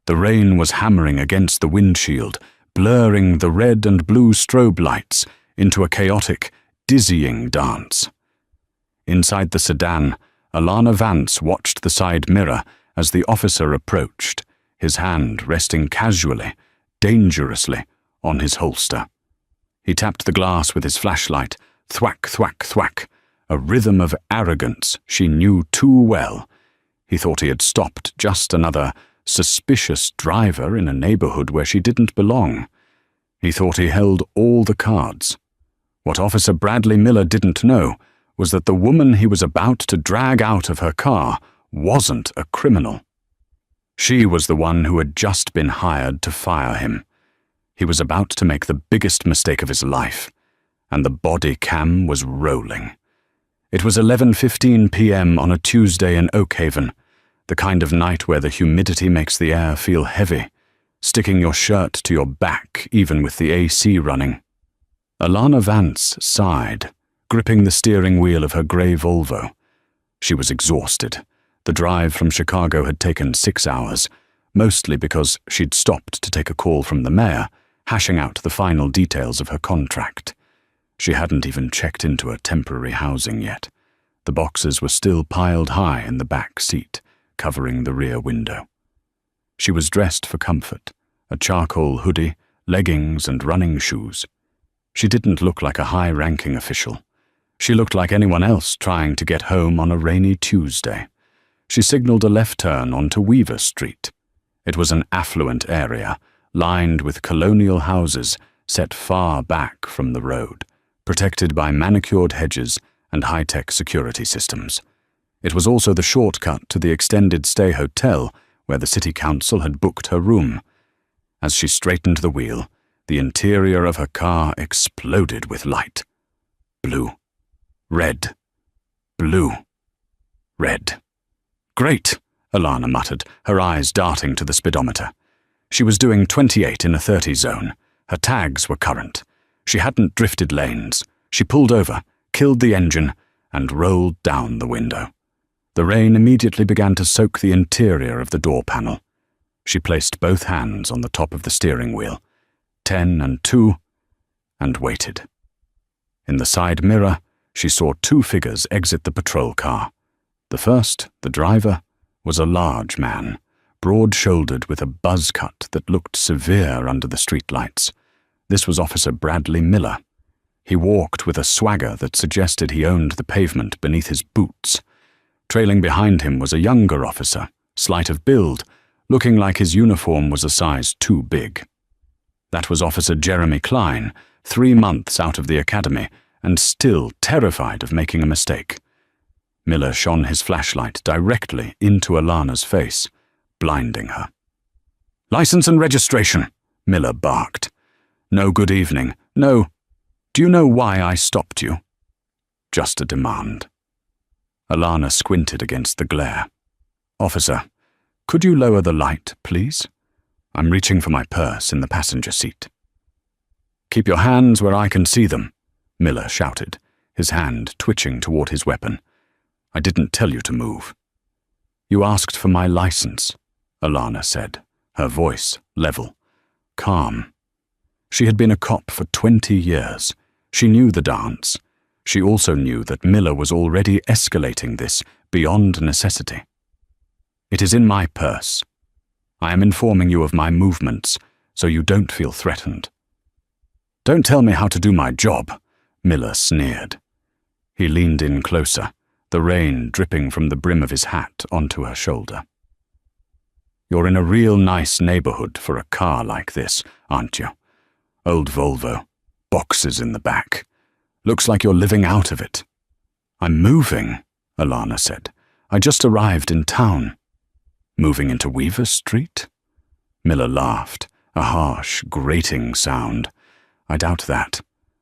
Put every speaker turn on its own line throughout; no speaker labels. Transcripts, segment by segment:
The rain was hammering against the windshield, blurring the red and blue strobe lights into a chaotic, dizzying dance. Inside the sedan, Alana Vance watched the side mirror as the officer approached, his hand resting casually, dangerously, on his holster. He tapped the glass with his flashlight, thwack, thwack, thwack, a rhythm of arrogance she knew too well. He thought he had stopped just another suspicious driver in a neighborhood where she didn't belong. He thought he held all the cards. What Officer Bradley Miller didn't know was that the woman he was about to drag out of her car wasn't a criminal. She was the one who had just been hired to fire him. He was about to make the biggest mistake of his life, and the body cam was rolling. It was 11:15 p.m. on a Tuesday in Oakhaven, the kind of night where the humidity makes the air feel heavy, sticking your shirt to your back even with the AC running. Alana Vance sighed, gripping the steering wheel of her grey Volvo. She was exhausted. The drive from Chicago had taken 6 hours, mostly because she'd stopped to take a call from the mayor, hashing out the final details of her contract. She hadn't even checked into her temporary housing yet. The boxes were still piled high in the back seat, covering the rear window. She was dressed for comfort, a charcoal hoodie, leggings and running shoes. She didn't look like a high-ranking official. She looked like anyone else trying to get home on a rainy Tuesday. She signaled a left turn onto Weaver Street. It was an affluent area, lined with colonial houses set far back from the road, protected by manicured hedges and high-tech security systems. It was also the shortcut to the extended stay hotel where the city council had booked her room. As she straightened the wheel, the interior of her car exploded with light. Blue. Red. Blue. Red. "Great," Alana muttered, her eyes darting to the speedometer. She was doing 28 in a 30 zone. Her tags were current. She hadn't drifted lanes. She pulled over, killed the engine, and rolled down the window. The rain immediately began to soak the interior of the door panel. She placed both hands on the top of the steering wheel, 10 and 2, and waited. In the side mirror, she saw 2 figures exit the patrol car. The first, the driver, was a large man, broad-shouldered with a buzz cut that looked severe under the streetlights. This was Officer Bradley Miller. He walked with a swagger that suggested he owned the pavement beneath his boots. Trailing behind him was a younger officer, slight of build, looking like his uniform was a size too big. That was Officer Jeremy Klein, 3 months out of the academy, and still terrified of making a mistake. Miller shone his flashlight directly into Alana's face, blinding her. "License and registration," Miller barked. "No good evening. No. Do you know why I stopped you?" Just a demand. Alana squinted against the glare. "Officer, could you lower the light, please? I'm reaching for my purse in the passenger seat." "Keep your hands where I can see them," Miller shouted, his hand twitching toward his weapon. "I didn't tell you to move." "You asked for my license," Alana said, her voice level, calm. She had been a cop for 20 years. She knew the dance. She also knew that Miller was already escalating this beyond necessity. "It is in my purse. I am informing you of my movements, so you don't feel threatened." "Don't tell me how to do my job," Miller sneered. He leaned in closer, the rain dripping from the brim of his hat onto her shoulder. "You're in a real nice neighborhood for a car like this, aren't you? Old Volvo, boxes in the back. Looks like you're living out of it." "I'm moving," Alana said. "I just arrived in town." "Moving into Weaver Street?" Miller laughed, a harsh, grating sound. "I doubt that.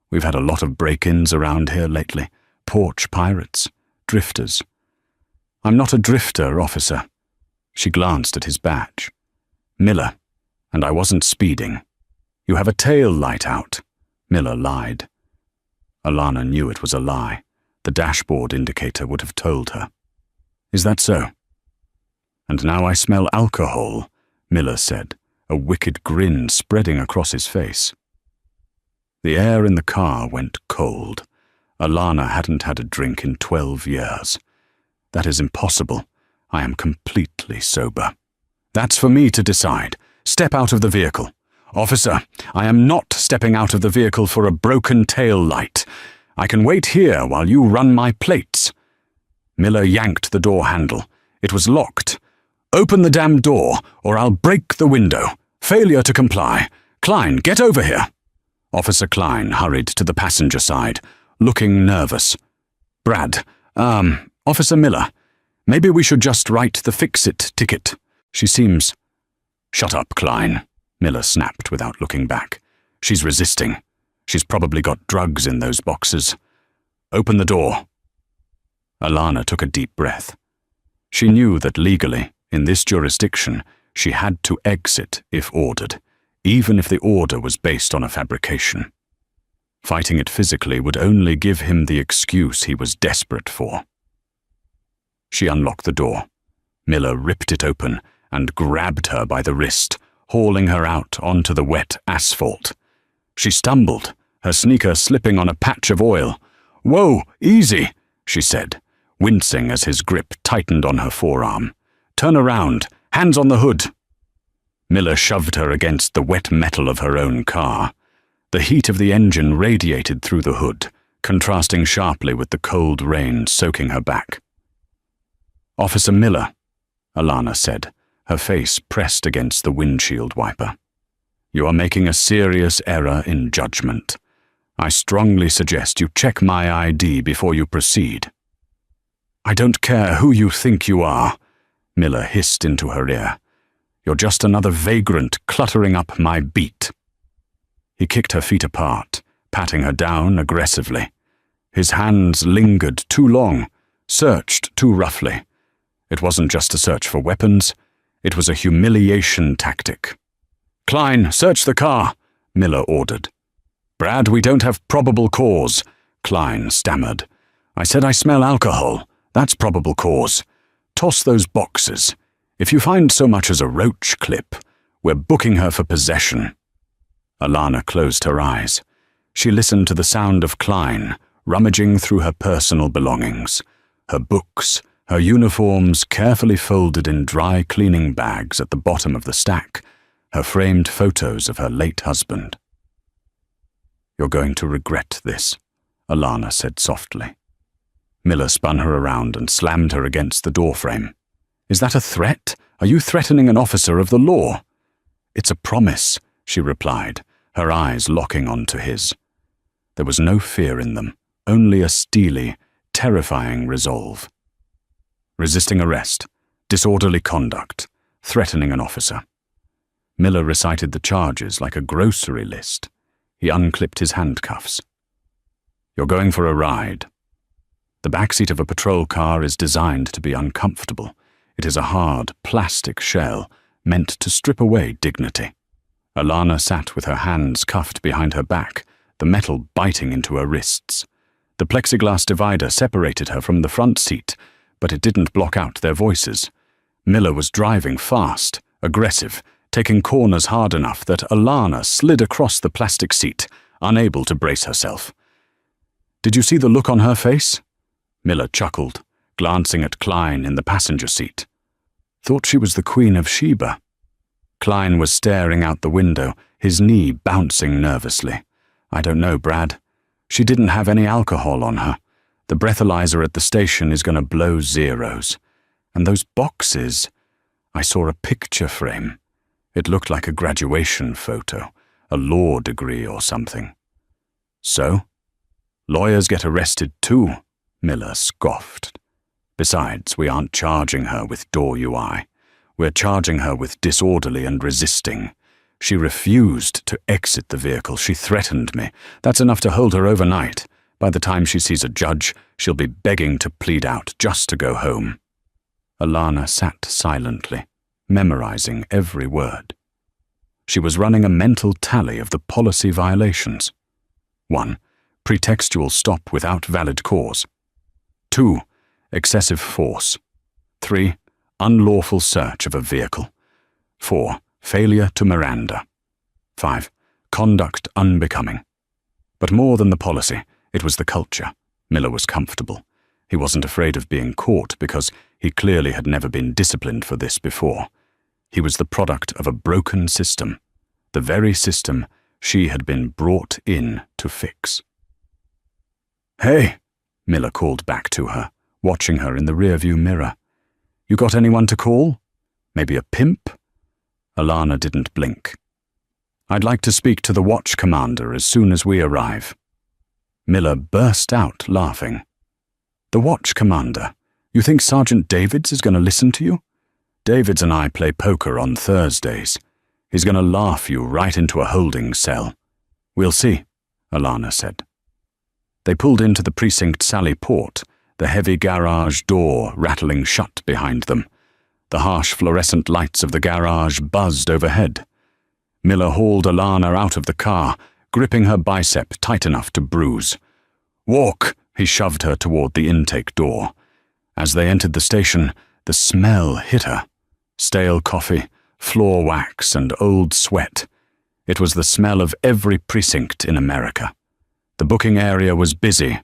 We've had a lot of break-ins around here lately. Porch pirates, drifters." "I'm not a drifter, officer." She glanced at his badge. "Miller, and I wasn't speeding." "You have a tail light out," Miller lied. Alana knew it was a lie. The dashboard indicator would have told her. "Is that so?" "And now I smell alcohol," Miller said, a wicked grin spreading across his face. The air in the car went cold. Alana hadn't had a drink in 12 years. That is impossible. I am completely sober. That's for me to decide. Step out of the vehicle. Officer, I am not stepping out of the vehicle for a broken tail light. I can wait here while you run my plates. Miller yanked the door handle. It was locked. Open the damn door, or I'll break the window. Failure to comply. Klein, get over here. Officer Klein hurried to the passenger side, looking nervous. Brad, Officer Miller, maybe we should just write the fix-it ticket. She seems... Shut up, Klein, Miller snapped without looking back. She's resisting. She's probably got drugs in those boxes. Open the door. Alana took a deep breath. She knew that legally, in this jurisdiction, she had to exit if ordered, even if the order was based on a fabrication. Fighting it physically would only give him the excuse he was desperate for. She unlocked the door. Miller ripped it open and grabbed her by the wrist, hauling her out onto the wet asphalt. She stumbled, her sneaker slipping on a patch of oil. "Whoa, easy," she said, wincing as his grip tightened on her forearm. "Turn around, hands on the hood." Miller shoved her against the wet metal of her own car. The heat of the engine radiated through the hood, contrasting sharply with the cold rain soaking her back. "Officer Miller," Alana said, her face pressed against the windshield wiper. "You are making a serious error in judgment. I strongly suggest you check my ID before you proceed." "I don't care who you think you are," Miller hissed into her ear. "You're just another vagrant cluttering up my beat." He kicked her feet apart, patting her down aggressively. His hands lingered too long, searched too roughly. It wasn't just a search for weapons, it was a humiliation tactic. "Klein, search the car," Miller ordered. "Brad, we don't have probable cause," Klein stammered. "I said I smell alcohol. That's probable cause. Toss those boxes. If you find so much as a roach clip, we're booking her for possession." Alana closed her eyes. She listened to the sound of Klein rummaging through her personal belongings, her books, her uniforms carefully folded in dry cleaning bags at the bottom of the stack, her framed photos of her late husband. "You're going to regret this," Alana said softly. Miller spun her around and slammed her against the doorframe. "Is that a threat? Are you threatening an officer of the law?" "It's a promise," she replied, her eyes locking onto his. There was no fear in them, only a steely, terrifying resolve. Resisting arrest, disorderly conduct, threatening an officer. Miller recited the charges like a grocery list. He unclipped his handcuffs. "You're going for a ride." The backseat of a patrol car is designed to be uncomfortable. It is a hard, plastic shell meant to strip away dignity. Alana sat with her hands cuffed behind her back, the metal biting into her wrists. The plexiglass divider separated her from the front seat, but it didn't block out their voices. Miller was driving fast, aggressive, taking corners hard enough that Alana slid across the plastic seat, unable to brace herself. "Did you see the look on her face?" Miller chuckled, glancing at Klein in the passenger seat. "Thought she was the Queen of Sheba." Klein was staring out the window, his knee bouncing nervously. "I don't know, Brad. She didn't have any alcohol on her. The breathalyzer at the station is going to blow zeros. And those boxes, I saw a picture frame. It looked like a graduation photo, a law degree or something." "So? Lawyers get arrested too," Miller scoffed. "Besides, we aren't charging her with door UI. We're charging her with disorderly and resisting. She refused to exit the vehicle. She threatened me. That's enough to hold her overnight. By the time she sees a judge, she'll be begging to plead out just to go home." Alana sat silently, memorizing every word. She was running a mental tally of the policy violations. 1. Pretextual stop without valid cause. 2. Excessive force. 3. Unlawful search of a vehicle. 4. Failure to Miranda. 5. Conduct unbecoming. But more than the policy, it was the culture. Miller was comfortable. He wasn't afraid of being caught because he clearly had never been disciplined for this before. He was the product of a broken system, the very system she had been brought in to fix. "Hey," Miller called back to her, watching her in the rearview mirror. "You got anyone to call? Maybe a pimp?" Alana didn't blink. "I'd like to speak to the watch commander as soon as we arrive." Miller burst out laughing. "The watch commander? You think Sergeant Davids is going to listen to you? Davids and I play poker on Thursdays. He's going to laugh you right into a holding cell." "We'll see," Alana said. They pulled into the precinct Sally Port, the heavy garage door rattling shut behind them. The harsh fluorescent lights of the garage buzzed overhead. Miller hauled Alana out of the car, gripping her bicep tight enough to bruise. "Walk!" He shoved her toward the intake door. As they entered the station, the smell hit her. Stale coffee, floor wax, and old sweat. It was the smell of every precinct in America. The booking area was busy.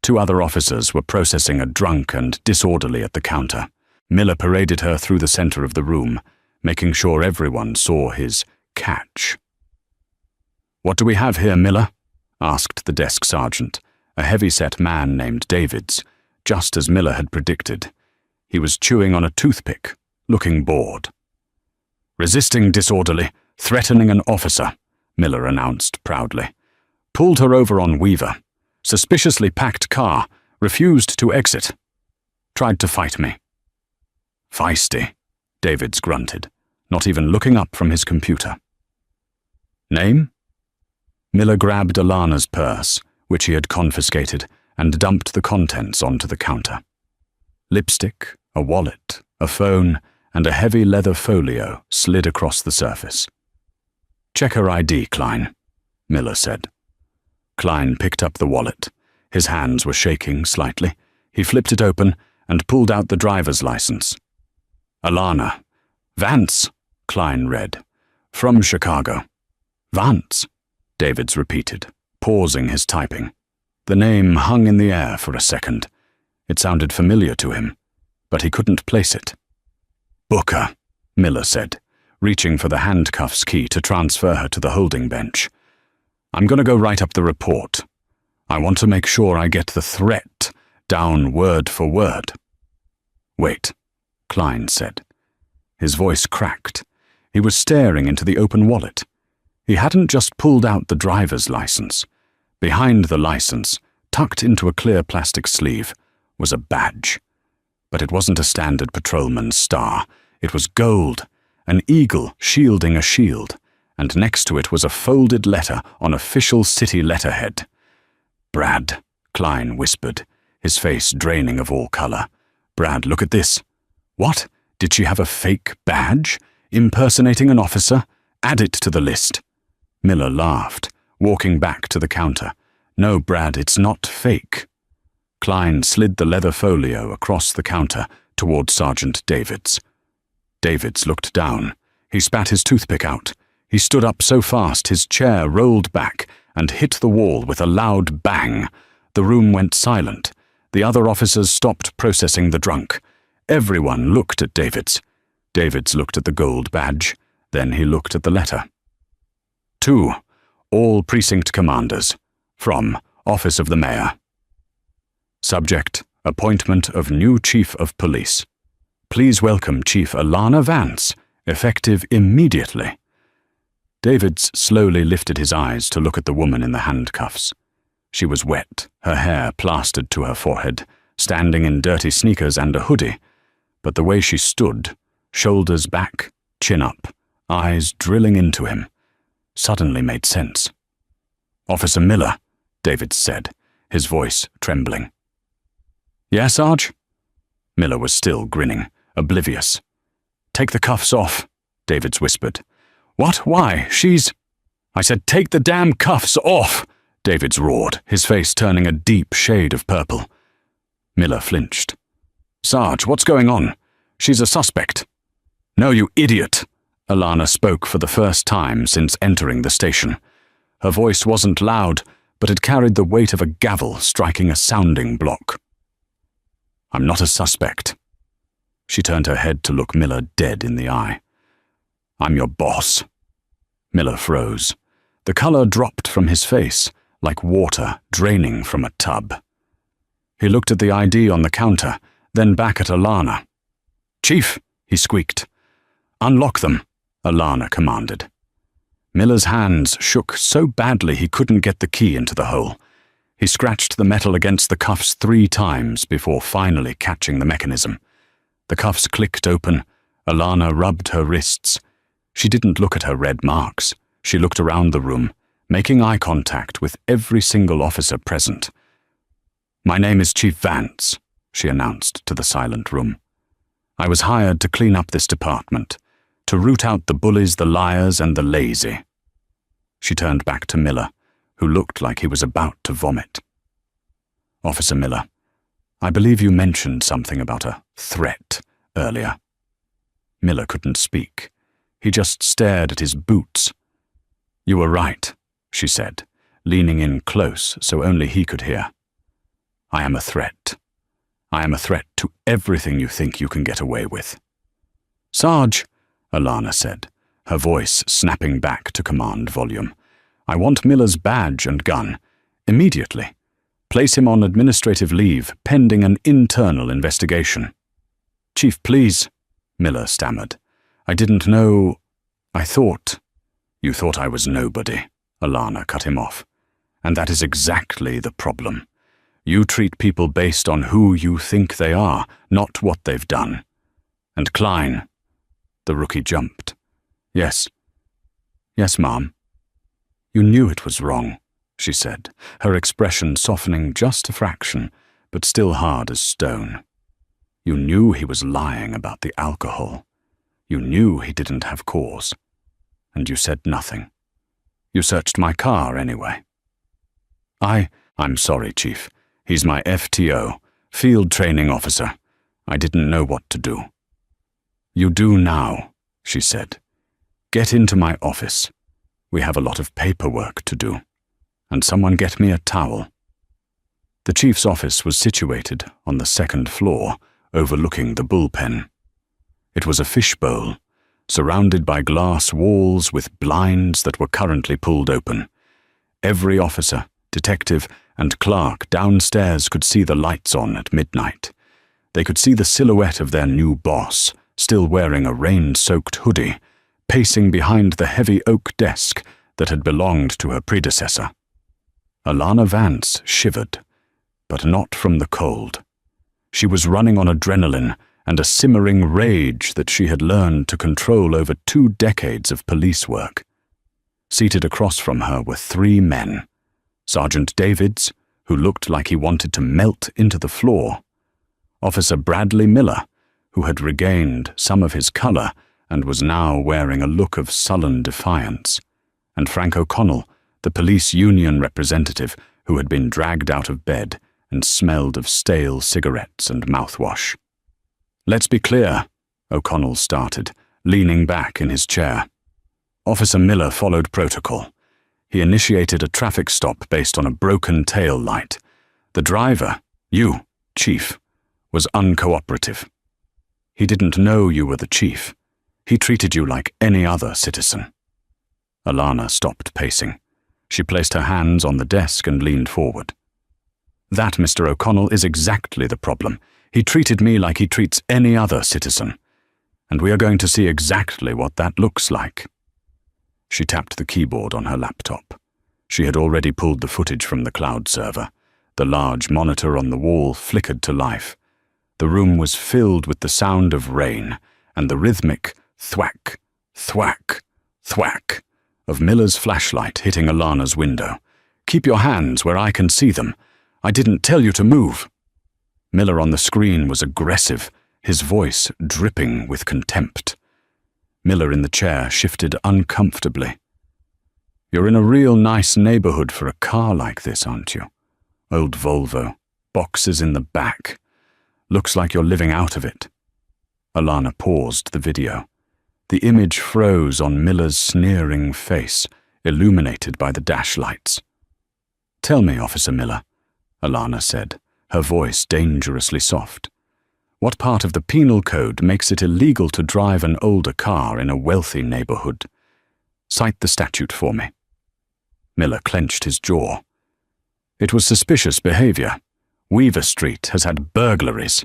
2 other officers were processing a drunk and disorderly at the counter. Miller paraded her through the center of the room, making sure everyone saw his catch. "What do we have here, Miller?" asked the desk sergeant, a heavy-set man named Davids, just as Miller had predicted. He was chewing on a toothpick, looking bored. "Resisting disorderly, threatening an officer," Miller announced proudly. "Pulled her over on Weaver. Suspiciously packed car, refused to exit. Tried to fight me." "Feisty," Davids grunted, not even looking up from his computer. "Name?" Miller grabbed Alana's purse, which he had confiscated, and dumped the contents onto the counter. Lipstick, a wallet, a phone, and a heavy leather folio slid across the surface. "Check her ID, Klein," Miller said. Klein picked up the wallet. His hands were shaking slightly. He flipped it open and pulled out the driver's license. "Alana. Vance," Klein read. "From Chicago." "Vance," Davids repeated, pausing his typing. The name hung in the air for a second. It sounded familiar to him, but he couldn't place it. "Booker," Miller said, reaching for the handcuffs key to transfer her to the holding bench. "I'm going to go write up the report. I want to make sure I get the threat down word for word." "Wait," Klein said. His voice cracked. He was staring into the open wallet. He hadn't just pulled out the driver's license. Behind the license, tucked into a clear plastic sleeve, was a badge. But it wasn't a standard patrolman's star. It was gold, an eagle shielding a shield, and next to it was a folded letter on official city letterhead. "Brad," Klein whispered, his face draining of all color. "Brad, look at this." "What? Did she have a fake badge? Impersonating an officer? Add it to the list." Miller laughed, walking back to the counter. "No, Brad, it's not fake." Klein slid the leather folio across the counter toward Sergeant Davids. Davids looked down. He spat his toothpick out. He stood up so fast his chair rolled back and hit the wall with a loud bang. The room went silent. The other officers stopped processing the drunk. Everyone looked at Davids. Davids looked at the gold badge. Then he looked at the letter. "To all precinct commanders. From Office of the Mayor. Subject, appointment of new Chief of Police. Please welcome Chief Alana Vance, effective immediately." Davids slowly lifted his eyes to look at the woman in the handcuffs. She was wet, her hair plastered to her forehead, standing in dirty sneakers and a hoodie. But the way she stood, shoulders back, chin up, eyes drilling into him, suddenly made sense. "Officer Miller," Davids said, his voice trembling. "Yes, Sarge?" Miller was still grinning, oblivious. "Take the cuffs off," Davids whispered. "What? Why? She's—" "I said take the damn cuffs off!" Davids roared, his face turning a deep shade of purple. Miller flinched. "Sarge, what's going on? She's a suspect." "No, you idiot!" Alana spoke for the first time since entering the station. Her voice wasn't loud, but it carried the weight of a gavel striking a sounding block. "I'm not a suspect." She turned her head to look Miller dead in the eye. "I'm your boss." Miller froze. The color dropped from his face, like water draining from a tub. He looked at the ID on the counter, then back at Alana. "Chief," he squeaked. "Unlock them," Alana commanded. Miller's hands shook so badly he couldn't get the key into the hole. He scratched the metal against the cuffs 3 times before finally catching the mechanism. The cuffs clicked open. Alana rubbed her wrists. She didn't look at her red marks. She looked around the room, making eye contact with every single officer present. "My name is Chief Vance," she announced to the silent room. "I was hired to clean up this department, to root out the bullies, the liars, and the lazy." She turned back to Miller, who looked like he was about to vomit. "Officer Miller, I believe you mentioned something about a threat earlier." Miller couldn't speak. He just stared at his boots. "You were right," she said, leaning in close so only he could hear. "I am a threat. I am a threat to everything you think you can get away with." "Sarge," Alana said, her voice snapping back to command volume, "I want Miller's badge and gun. Immediately. Place him on administrative leave, pending an internal investigation." "Chief, please," Miller stammered. "I didn't know. I thought—" "You thought I was nobody," Alana cut him off. "And that is exactly the problem. You treat people based on who you think they are, not what they've done. And Klein—" The rookie jumped. "Yes. Yes, Mom." "You knew it was wrong," she said, her expression softening just a fraction, but still hard as stone. "You knew he was lying about the alcohol. You knew he didn't have cause. And you said nothing. You searched my car anyway." I'm sorry, Chief. He's my FTO, field training officer. I didn't know what to do." "You do now," she said. "Get into my office. We have a lot of paperwork to do. And someone get me a towel." The chief's office was situated on the 2nd floor, overlooking the bullpen. It was a fishbowl, surrounded by glass walls with blinds that were currently pulled open. Every officer, detective, and clerk downstairs could see the lights on at midnight. They could see the silhouette of their new boss, still wearing a rain-soaked hoodie, pacing behind the heavy oak desk that had belonged to her predecessor. Alana Vance shivered, but not from the cold. She was running on adrenaline and a simmering rage that she had learned to control over 2 decades of police work. Seated across from her were 3 men. Sergeant Davids, who looked like he wanted to melt into the floor. Officer Bradley Miller, who had regained some of his color and was now wearing a look of sullen defiance. And Frank O'Connell, the police union representative who had been dragged out of bed and smelled of stale cigarettes and mouthwash. "Let's be clear," O'Connell started, leaning back in his chair. Officer Miller followed protocol. He initiated a traffic stop based on a broken tail light. The driver, you, Chief, was uncooperative. He didn't know you were the chief. He treated you like any other citizen. Alana stopped pacing. She placed her hands on the desk and leaned forward. "That, Mr. O'Connell, is exactly the problem. He treated me like he treats any other citizen. And we are going to see exactly what that looks like." She tapped the keyboard on her laptop. She had already pulled the footage from the cloud server. The large monitor on the wall flickered to life. The room was filled with the sound of rain and the rhythmic thwack, thwack, thwack of Miller's flashlight hitting Alana's window. "Keep your hands where I can see them. I didn't tell you to move." Miller on the screen was aggressive, his voice dripping with contempt. Miller in the chair shifted uncomfortably. "You're in a real nice neighborhood for a car like this, aren't you? Old Volvo, boxes in the back. Looks like you're living out of it." Alana paused the video. The image froze on Miller's sneering face, illuminated by the dash lights. "Tell me, Officer Miller," Alana said, her voice dangerously soft. "What part of the penal code makes it illegal to drive an older car in a wealthy neighborhood? Cite the statute for me." Miller clenched his jaw. "It was suspicious behavior. Weaver Street has had burglaries."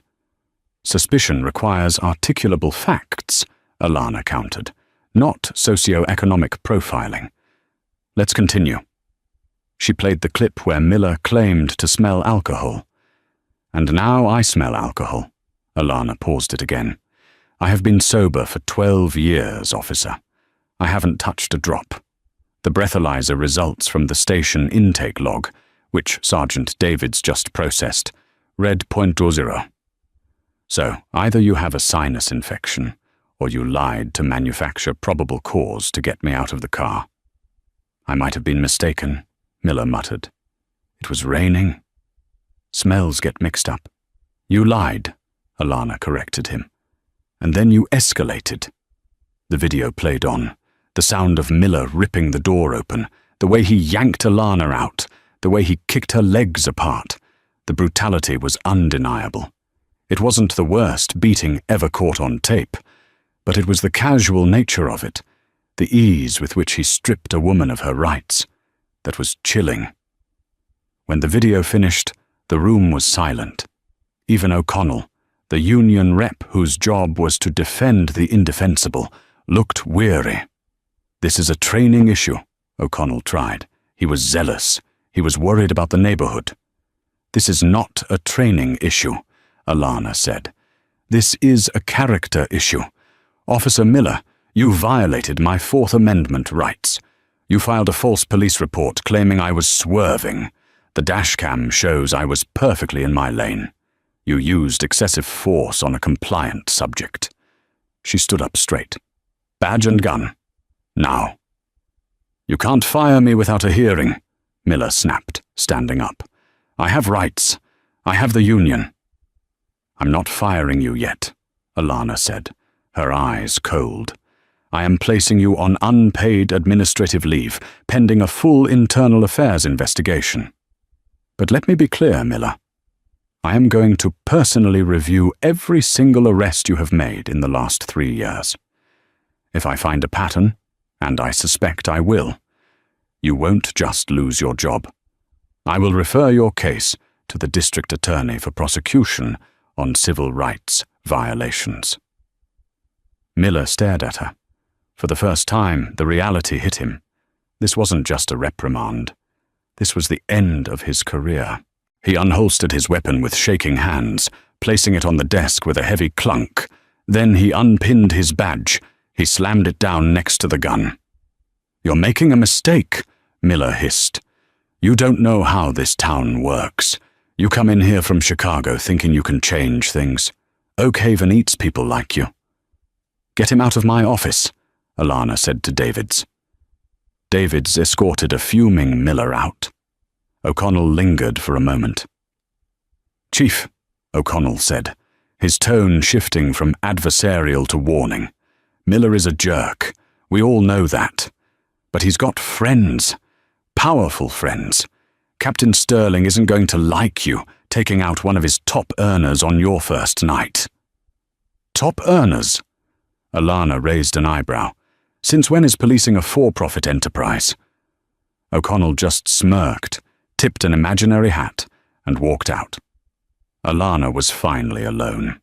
"Suspicion requires articulable facts," Alana countered, "not socio-economic profiling. Let's continue." She played the clip where Miller claimed to smell alcohol. "And now I smell alcohol." Alana paused it again. "I have been sober for 12 years, officer. I haven't touched a drop. The breathalyzer results from the station intake log, which Sergeant Davids just processed, read .20. So, either you have a sinus infection, or you lied to manufacture probable cause to get me out of the car." "I might have been mistaken," Miller muttered. "It was raining. Smells get mixed up." "You lied," Alana corrected him. "And then you escalated." The video played on, the sound of Miller ripping the door open, the way he yanked Alana out, the way he kicked her legs apart. The brutality was undeniable. It wasn't the worst beating ever caught on tape, but it was the casual nature of it, the ease with which he stripped a woman of her rights, that was chilling. When the video finished, the room was silent. Even O'Connell, the union rep whose job was to defend the indefensible, looked weary. "This is a training issue," O'Connell tried. He was zealous. He was worried about the neighborhood. "This is not a training issue," Alana said. "This is a character issue. Officer Miller, you violated my Fourth Amendment rights. You filed a false police report claiming I was swerving. The dashcam shows I was perfectly in my lane. You used excessive force on a compliant subject." She stood up straight. "Badge and gun. Now." "You can't fire me without a hearing," Miller snapped, standing up. "I have rights. I have the union." "I'm not firing you yet," Alana said, her eyes cold. "I am placing you on unpaid administrative leave, pending a full internal affairs investigation. But let me be clear, Miller. I am going to personally review every single arrest you have made in the last 3 years. If I find a pattern, and I suspect I will, you won't just lose your job. I will refer your case to the district attorney for prosecution on civil rights violations." Miller stared at her. For the first time, the reality hit him. This wasn't just a reprimand. This was the end of his career. He unholstered his weapon with shaking hands, placing it on the desk with a heavy clunk. Then he unpinned his badge. He slammed it down next to the gun. "You're making a mistake," Miller hissed. "You don't know how this town works. You come in here from Chicago thinking you can change things. Oak Haven eats people like you." "Get him out of my office," Alana said to Davids. Davids escorted a fuming Miller out. O'Connell lingered for a moment. "Chief," O'Connell said, his tone shifting from adversarial to warning. "Miller is a jerk. We all know that. But he's got friends. Powerful friends. Captain Sterling isn't going to like you taking out one of his top earners on your first night." "Top earners?" Alana raised an eyebrow. "Since when is policing a for-profit enterprise?" O'Connell just smirked, tipped an imaginary hat, and walked out. Alana was finally alone.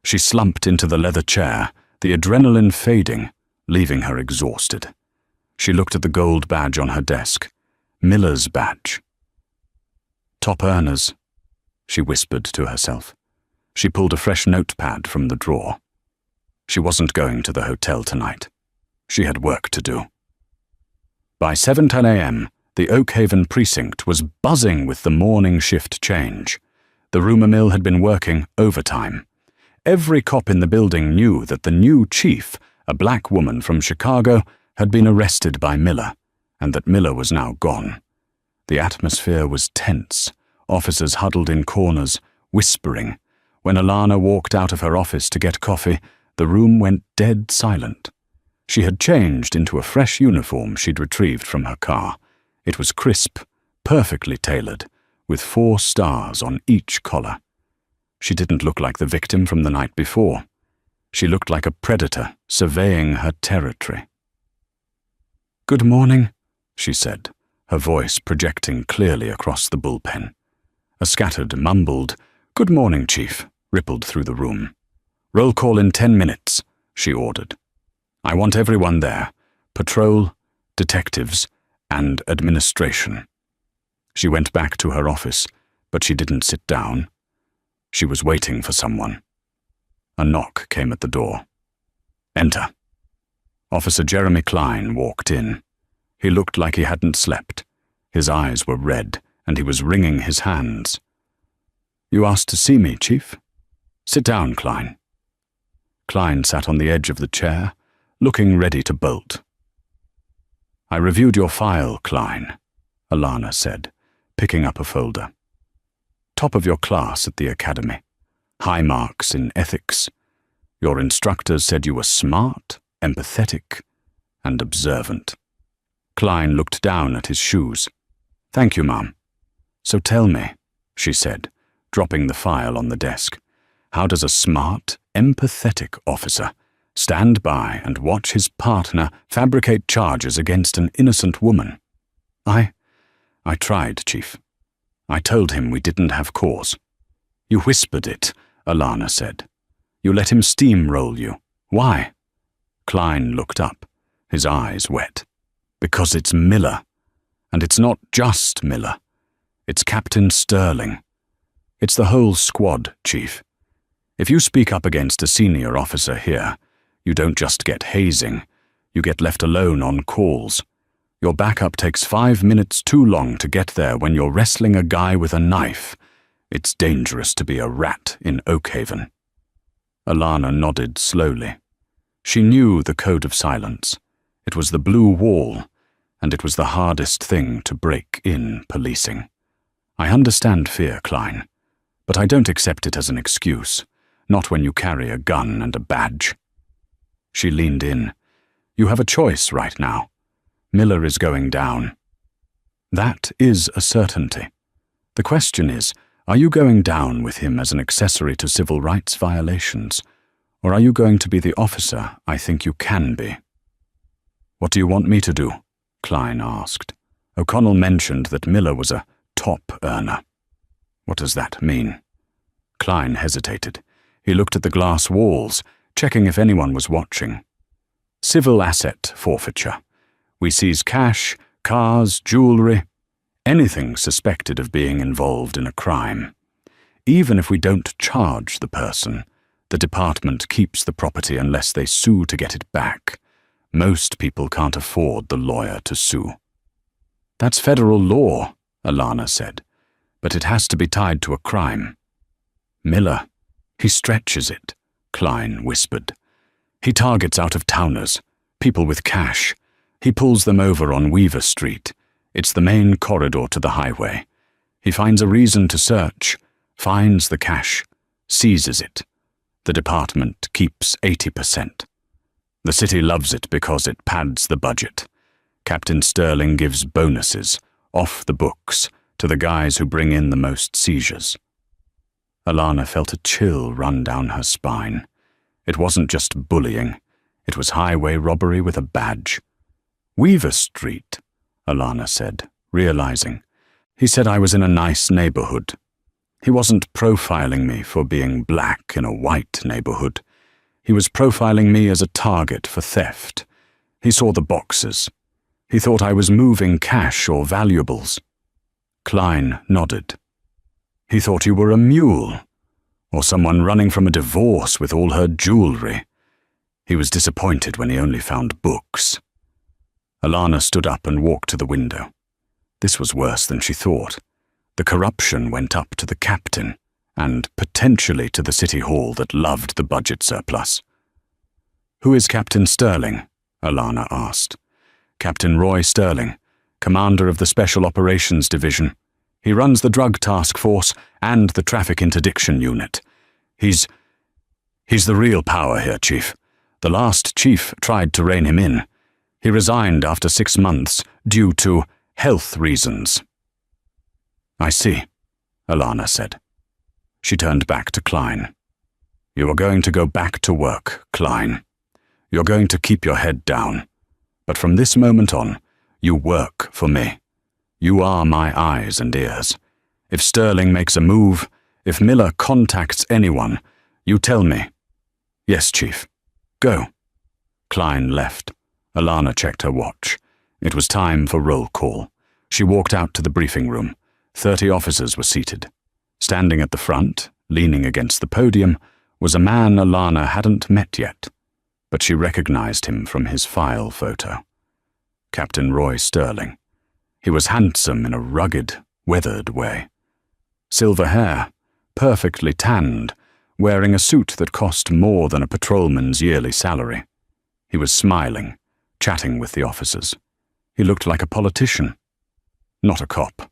She slumped into the leather chair, the adrenaline fading, leaving her exhausted. She looked at the gold badge on her desk. Miller's badge. "Top earners," she whispered to herself. She pulled a fresh notepad from the drawer. She wasn't going to the hotel tonight. She had work to do. By 7:10 a.m., the Oak Haven precinct was buzzing with the morning shift change. The rumor mill had been working overtime. Every cop in the building knew that the new chief, a black woman from Chicago, had been arrested by Miller, and that Miller was now gone. The atmosphere was tense. Officers huddled in corners, whispering. When Alana walked out of her office to get coffee, the room went dead silent. She had changed into a fresh uniform she'd retrieved from her car. It was crisp, perfectly tailored, with 4 stars on each collar. She didn't look like the victim from the night before. She looked like a predator surveying her territory. "Good morning," she said, her voice projecting clearly across the bullpen. A scattered, mumbled, "Good morning, Chief," rippled through the room. "Roll call in 10 minutes, she ordered. "I want everyone there, patrol, detectives, and administration." She went back to her office, but she didn't sit down. She was waiting for someone. A knock came at the door. "Enter." Officer Jeremy Klein walked in. He looked like he hadn't slept. His eyes were red, and he was wringing his hands. "You asked to see me, Chief?" "Sit down, Klein." Klein sat on the edge of the chair, looking ready to bolt. "I reviewed your file, Klein," Alana said, picking up a folder. "Top of your class at the academy. High marks in ethics. Your instructors said you were smart, empathetic, and observant." Klein looked down at his shoes. "Thank you, Mom. So tell me," she said, dropping the file on the desk, "how does a smart, empathetic officer stand by and watch his partner fabricate charges against an innocent woman?" I tried, Chief. I told him we didn't have cause." "You whispered it," Alana said. "You let him steamroll you. Why?" Klein looked up, his eyes wet. "Because it's Miller. And it's not just Miller. It's Captain Sterling. It's the whole squad, Chief. If you speak up against a senior officer here, you don't just get hazing, you get left alone on calls. Your backup takes 5 minutes too long to get there when you're wrestling a guy with a knife. It's dangerous to be a rat in Oakhaven." Alana nodded slowly. She knew the code of silence. It was the blue wall, and it was the hardest thing to break in policing. "I understand fear, Klein, but I don't accept it as an excuse, not when you carry a gun and a badge." She leaned in. "You have a choice right now. Miller is going down. That is a certainty. The question is, are you going down with him as an accessory to civil rights violations, or are you going to be the officer I think you can be?" "What do you want me to do?" Klein asked. O'Connell mentioned that Miller was a top earner. "What does that mean?" Klein hesitated. He looked at the glass walls, checking if anyone was watching. "Civil asset forfeiture. We seize cash, cars, jewelry, anything suspected of being involved in a crime. Even if we don't charge the person, the department keeps the property unless they sue to get it back. Most people can't afford the lawyer to sue." "That's federal law," Alana said, "but it has to be tied to a crime." "Miller, he stretches it," Klein whispered. "He targets out-of-towners, people with cash. He pulls them over on Weaver Street. It's the main corridor to the highway. He finds a reason to search, finds the cash, seizes it. The department keeps 80%. The city loves it because it pads the budget. Captain Sterling gives bonuses, off the books, to the guys who bring in the most seizures." Alana felt a chill run down her spine. It wasn't just bullying. It was highway robbery with a badge. "Weaver Street," Alana said, realizing. "He said I was in a nice neighborhood. He wasn't profiling me for being black in a white neighborhood. He was profiling me as a target for theft. He saw the boxes. He thought I was moving cash or valuables." Klein nodded. "He thought you were a mule, or someone running from a divorce with all her jewelry. He was disappointed when he only found books." Alana stood up and walked to the window. This was worse than she thought. The corruption went up to the captain, and potentially to the city hall that loved the budget surplus. "Who is Captain Sterling?" Alana asked. "Captain Roy Sterling, commander of the Special Operations Division. He runs the drug task force and the traffic interdiction unit. He's the real power here, Chief. The last chief tried to rein him in. He resigned after 6 months due to health reasons." "I see," Alana said. She turned back to Klein. "You are going to go back to work, Klein. You're going to keep your head down. But from this moment on, you work for me. You are my eyes and ears. If Sterling makes a move, if Miller contacts anyone, you tell me." "Yes, Chief. Go." Klein left. Alana checked her watch. It was time for roll call. She walked out to the briefing room. 30 officers were seated. Standing at the front, leaning against the podium, was a man Alana hadn't met yet, but she recognized him from his file photo. Captain Roy Sterling. He was handsome in a rugged, weathered way. Silver hair, perfectly tanned, wearing a suit that cost more than a patrolman's yearly salary. He was smiling, chatting with the officers. He looked like a politician, not a cop.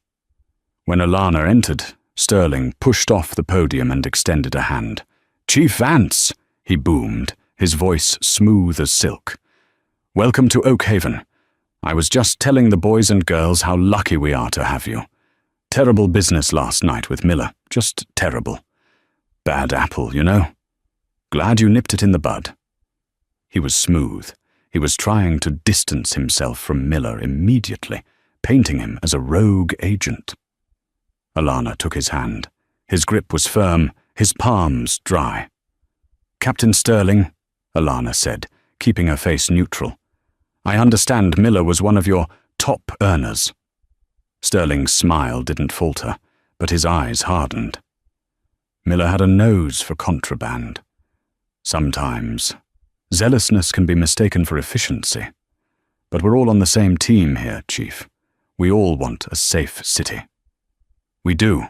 When Alana entered, Sterling pushed off the podium and extended a hand. "Chief Vance," he boomed, his voice smooth as silk. "Welcome to Oak Haven. I was just telling the boys and girls how lucky we are to have you. Terrible business last night with Miller, just terrible. Bad apple, you know. Glad you nipped it in the bud." He was smooth. He was trying to distance himself from Miller immediately, painting him as a rogue agent. Alana took his hand. His grip was firm, his palms dry. "Captain Sterling," Alana said, keeping her face neutral, "I understand Miller was one of your top earners." Sterling's smile didn't falter, but his eyes hardened. Miller had a nose for contraband. Sometimes, zealousness can be mistaken for efficiency. But we're all on the same team here, Chief. We all want a safe city. "We do,"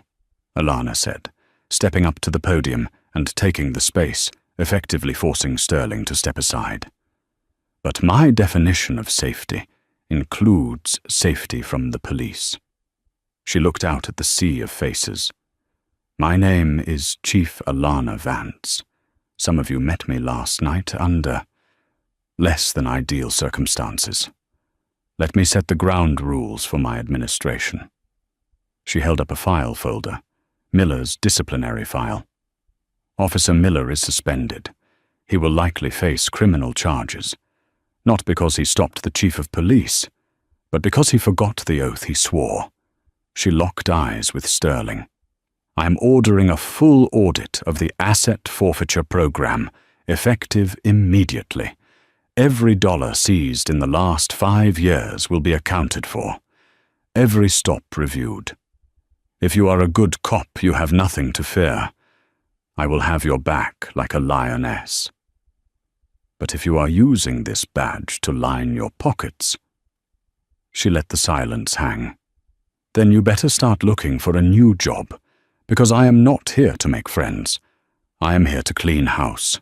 Alana said, stepping up to the podium and taking the space, effectively forcing Sterling to step aside. "But my definition of safety includes safety from the police." She looked out at the sea of faces. "My name is Chief Alana Vance. Some of you met me last night under less than ideal circumstances. Let me set the ground rules for my administration." She held up a file folder, Miller's disciplinary file. "Officer Miller is suspended. He will likely face criminal charges, not because he stopped the chief of police, but because he forgot the oath he swore." She locked eyes with Sterling. "I am ordering a full audit of the asset forfeiture program, effective immediately. Every dollar seized in the last 5 years will be accounted for. Every stop reviewed. If you are a good cop, you have nothing to fear. I will have your back like a lioness. But if you are using this badge to line your pockets..." She let the silence hang. "Then you better start looking for a new job, because I am not here to make friends. I am here to clean house."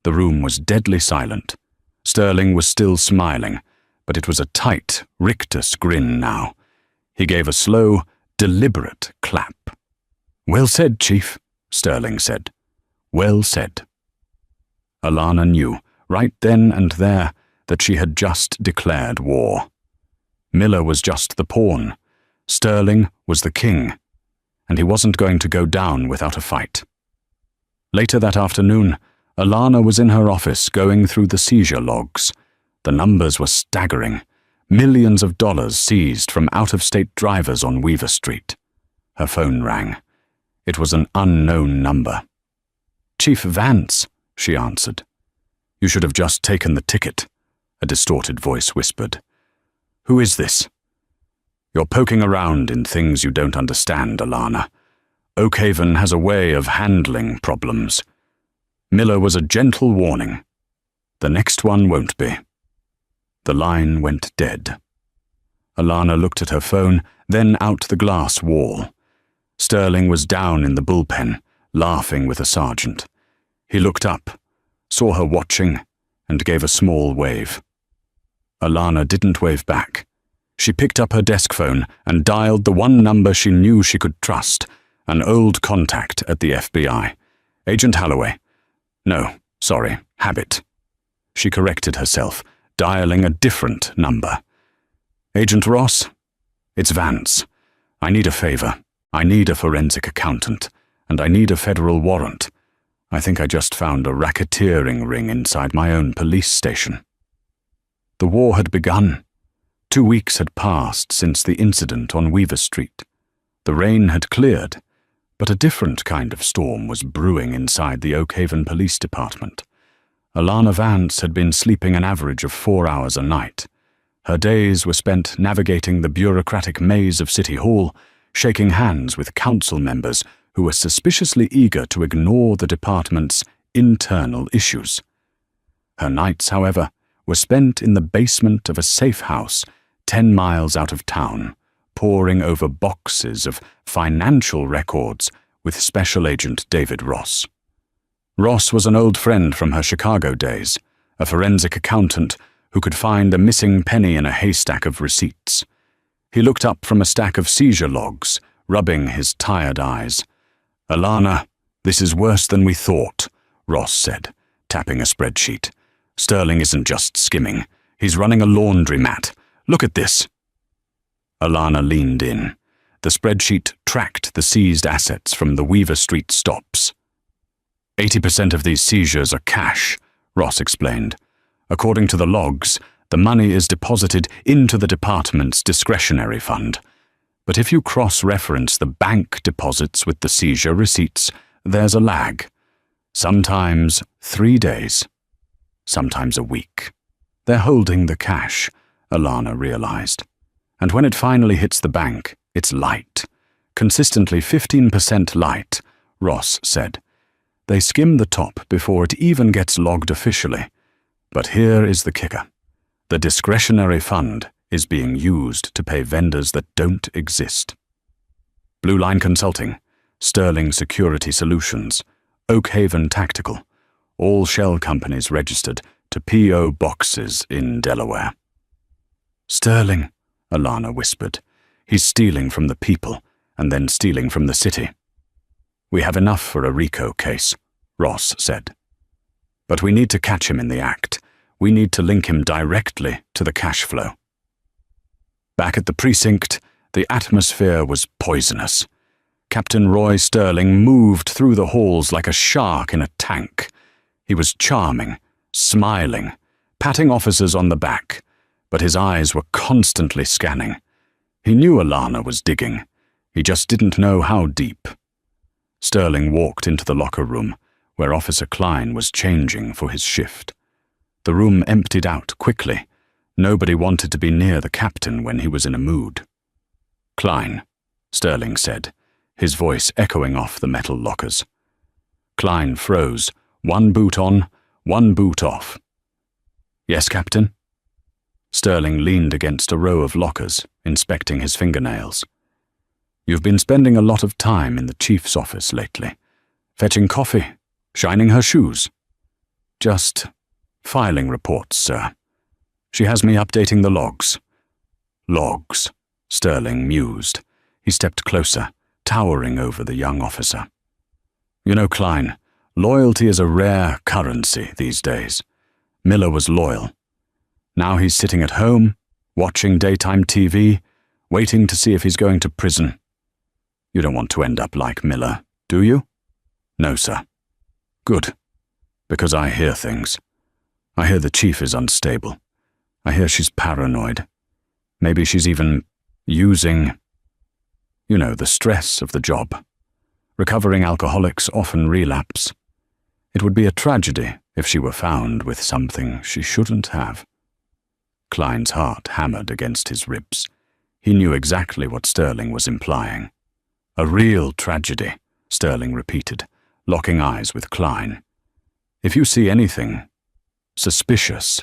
The room was deadly silent. Sterling was still smiling, but it was a tight, rictus grin now. He gave a slow, deliberate clap. "Well said, Chief," Sterling said. "Well said." Alana knew, right then and there, that she had just declared war. Miller was just the pawn. Sterling was the king, and he wasn't going to go down without a fight. Later that afternoon, Alana was in her office going through the seizure logs. The numbers were staggering. Millions of dollars seized from out-of-state drivers on Weaver Street. Her phone rang. It was an unknown number. "Chief Vance," she answered. "You should have just taken the ticket," a distorted voice whispered. "Who is this?" "You're poking around in things you don't understand, Alana. Oak Haven has a way of handling problems. Miller was a gentle warning. The next one won't be." The line went dead. Alana looked at her phone, then out the glass wall. Sterling was down in the bullpen, laughing with a sergeant. He looked up, saw her watching, and gave a small wave. Alana didn't wave back. She picked up her desk phone and dialed the one number she knew she could trust, an old contact at the FBI. "Agent Holloway." "No, sorry, Habit," She corrected herself, dialing a different number. "Agent Ross? It's Vance. I need a favor. I need a forensic accountant, and I need a federal warrant. I think I just found a racketeering ring inside my own police station." The war had begun. 2 weeks had passed since the incident on Weaver Street. The rain had cleared, but a different kind of storm was brewing inside the Oak Haven Police Department. Alana Vance had been sleeping an average of 4 hours a night. Her days were spent navigating the bureaucratic maze of City Hall, shaking hands with council members who were suspiciously eager to ignore the department's internal issues. Her nights, however, were spent in the basement of a safe house 10 miles out of town, poring over boxes of financial records with Special Agent David Ross. Ross was an old friend from her Chicago days, a forensic accountant who could find a missing penny in a haystack of receipts. He looked up from a stack of seizure logs, rubbing his tired eyes. "Alana, this is worse than we thought," Ross said, tapping a spreadsheet. "Sterling isn't just skimming. He's running a laundromat. Look at this." Alana leaned in. The spreadsheet tracked the seized assets from the Weaver Street stops. 80% of these seizures are cash, Ross explained. According to the logs, the money is deposited into the department's discretionary fund. But if you cross-reference the bank deposits with the seizure receipts, there's a lag. Sometimes 3 days, sometimes a week. They're holding the cash, Alana realized. And when it finally hits the bank, it's light. Consistently 15% light, Ross said. They skim the top before it even gets logged officially. But here is the kicker. The discretionary fund is being used to pay vendors that don't exist. Blue Line Consulting, Sterling Security Solutions, Oak Haven Tactical, all shell companies registered to P.O. boxes in Delaware. "Sterling," Alana whispered. "He's stealing from the people and then stealing from the city." "We have enough for a RICO case," Ross said. "But we need to catch him in the act. We need to link him directly to the cash flow." Back at the precinct, the atmosphere was poisonous. Captain Roy Sterling moved through the halls like a shark in a tank. He was charming, smiling, patting officers on the back, but his eyes were constantly scanning. He knew Alana was digging. He just didn't know how deep. Sterling walked into the locker room, where Officer Klein was changing for his shift. The room emptied out quickly. Nobody wanted to be near the captain when he was in a mood. "Klein," Sterling said, his voice echoing off the metal lockers. Klein froze, one boot on, one boot off. "Yes, Captain?" Sterling leaned against a row of lockers, inspecting his fingernails. "You've been spending a lot of time in the chief's office lately. Fetching coffee, shining her shoes." "Just filing reports, sir. She has me updating the logs." "Logs," Sterling mused. He stepped closer, towering over the young officer. "You know, Klein, loyalty is a rare currency these days. Miller was loyal. Now he's sitting at home, watching daytime TV, waiting to see if he's going to prison. You don't want to end up like Miller, do you?" "No, sir." "Good, because I hear things. I hear the chief is unstable. I hear she's paranoid. Maybe she's even using, the stress of the job. Recovering alcoholics often relapse. It would be a tragedy if she were found with something she shouldn't have." Klein's heart hammered against his ribs. He knew exactly what Sterling was implying. "A real tragedy," Sterling repeated, locking eyes with Klein. "If you see anything suspicious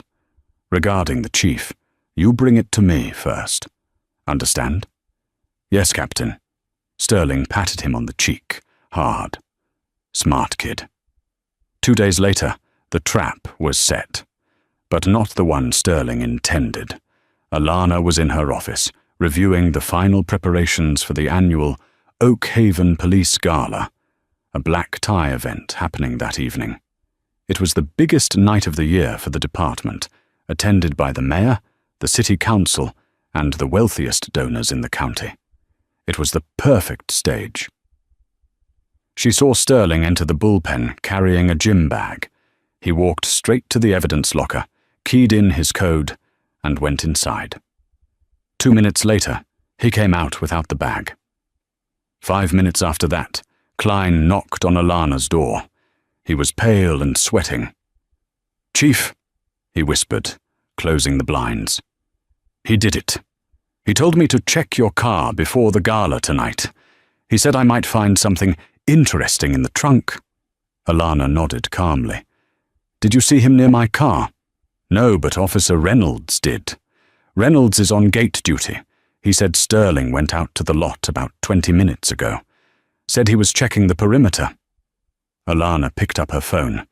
regarding the chief, you bring it to me first. Understand?" "Yes, Captain." Sterling patted him on the cheek, hard. "Smart kid." 2 days later, the trap was set. But not the one Sterling intended. Alana was in her office, reviewing the final preparations for the annual Oak Haven Police Gala, a black tie event happening that evening. It was the biggest night of the year for the department, attended by the mayor, the city council, and the wealthiest donors in the county. It was the perfect stage. She saw Sterling enter the bullpen carrying a gym bag. He walked straight to the evidence locker, keyed in his code, and went inside. 2 minutes later, he came out without the bag. 5 minutes after that, Klein knocked on Alana's door. He was pale and sweating. "Chief," he whispered, closing the blinds. "He did it. He told me to check your car before the gala tonight. He said I might find something interesting in the trunk." Alana nodded calmly. "Did you see him near my car?" "No, but Officer Reynolds did. Reynolds is on gate duty. He said Sterling went out to the lot about 20 minutes ago. Said he was checking the perimeter." Alana picked up her phone.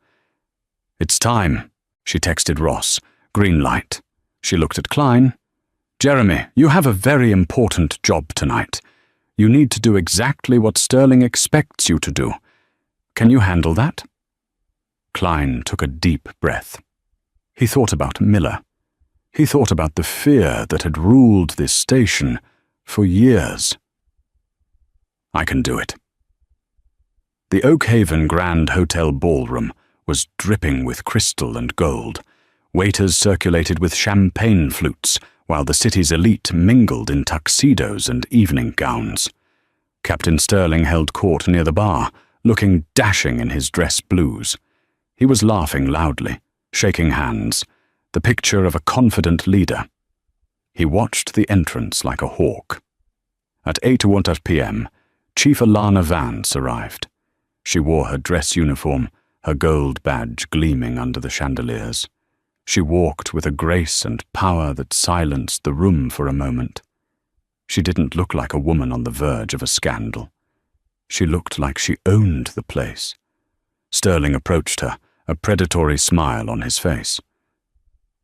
"It's time," she texted Ross. "Green light." She looked at Klein. "Jeremy, you have a very important job tonight. You need to do exactly what Sterling expects you to do. Can you handle that?" Klein took a deep breath. He thought about Miller. He thought about the fear that had ruled this station for years. "I can do it." The Oakhaven Grand Hotel ballroom was dripping with crystal and gold. Waiters circulated with champagne flutes, while the city's elite mingled in tuxedos and evening gowns. Captain Sterling held court near the bar, looking dashing in his dress blues. He was laughing loudly, shaking hands, the picture of a confident leader. He watched the entrance like a hawk. At 8:15 p.m., Chief Alana Vance arrived. She wore her dress uniform, her gold badge gleaming under the chandeliers. She walked with a grace and power that silenced the room for a moment. She didn't look like a woman on the verge of a scandal. She looked like she owned the place. Sterling approached her, a predatory smile on his face.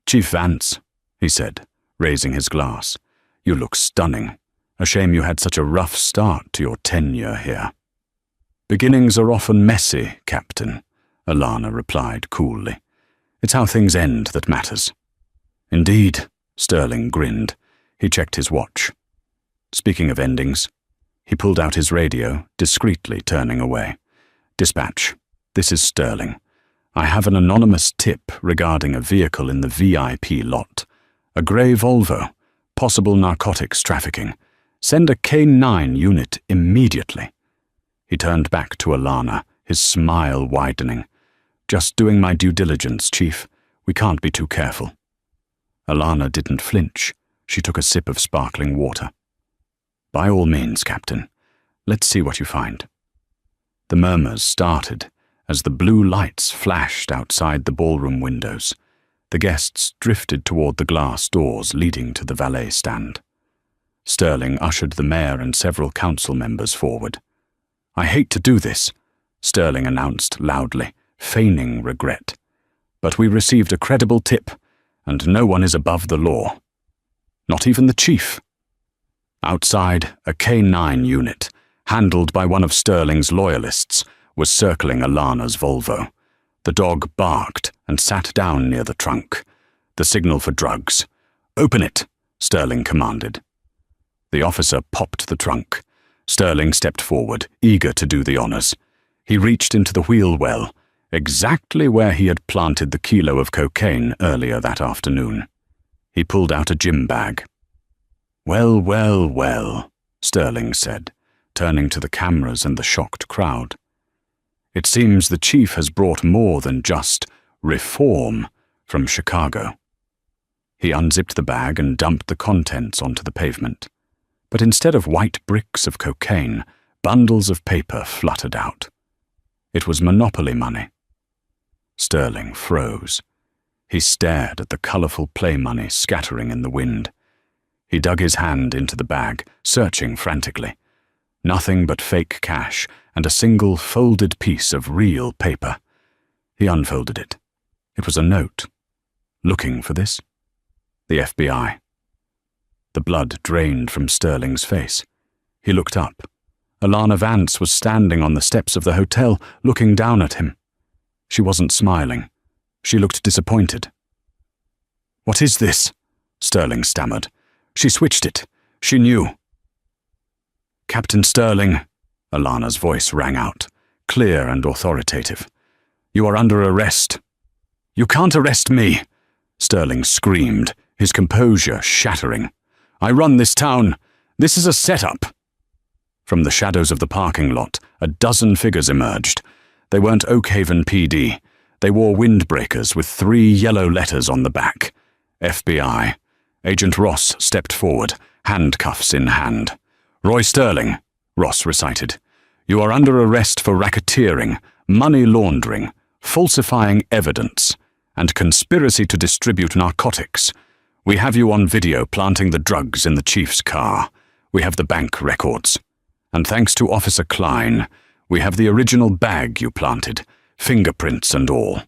"Chief Vance," he said, raising his glass, "you look stunning. A shame you had such a rough start to your tenure here." "Beginnings are often messy, Captain," Alana replied coolly. "It's how things end that matters." "Indeed," Sterling grinned. He checked his watch. "Speaking of endings," he pulled out his radio, discreetly turning away. "Dispatch, this is Sterling. I have an anonymous tip regarding a vehicle in the VIP lot. A grey Volvo, possible narcotics trafficking. Send a K9 unit immediately." He turned back to Alana, his smile widening. "Just doing my due diligence, Chief. We can't be too careful." Alana didn't flinch. She took a sip of sparkling water. "By all means, Captain. Let's see what you find." The murmurs started as the blue lights flashed outside the ballroom windows. The guests drifted toward the glass doors leading to the valet stand. Sterling ushered the mayor and several council members forward. "I hate to do this," Sterling announced loudly, feigning regret. "But we received a credible tip, and no one is above the law. Not even the chief." Outside, a K9 unit, handled by one of Sterling's loyalists, was circling Alana's Volvo. The dog barked and sat down near the trunk. The signal for drugs. "Open it," Sterling commanded. The officer popped the trunk. Sterling stepped forward, eager to do the honors. He reached into the wheel well, exactly where he had planted the kilo of cocaine earlier that afternoon. He pulled out a gym bag. "Well, well, well," Sterling said, turning to the cameras and the shocked crowd. "It seems the chief has brought more than just reform from Chicago." He unzipped the bag and dumped the contents onto the pavement. But instead of white bricks of cocaine, bundles of paper fluttered out. It was Monopoly money. Sterling froze. He stared at the colorful play money scattering in the wind. He dug his hand into the bag, searching frantically. Nothing but fake cash and a single folded piece of real paper. He unfolded it. It was a note. Looking for this? The FBI. The blood drained from Sterling's face. He looked up. Alana Vance was standing on the steps of the hotel, looking down at him. She wasn't smiling. She looked disappointed. "What is this?" Sterling stammered. She switched it. She knew. "Captain Sterling," Alana's voice rang out, clear and authoritative. "You are under arrest." "You can't arrest me," Sterling screamed, his composure shattering. "I run this town. This is a setup." From the shadows of the parking lot, a dozen figures emerged. They weren't Oakhaven PD. They wore windbreakers with 3 yellow letters on the back. FBI. Agent Ross stepped forward, handcuffs in hand. "Roy Sterling," Ross recited. "You are under arrest for racketeering, money laundering, falsifying evidence, and conspiracy to distribute narcotics. We have you on video planting the drugs in the chief's car. We have the bank records. And thanks to Officer Klein, we have the original bag you planted, fingerprints and all."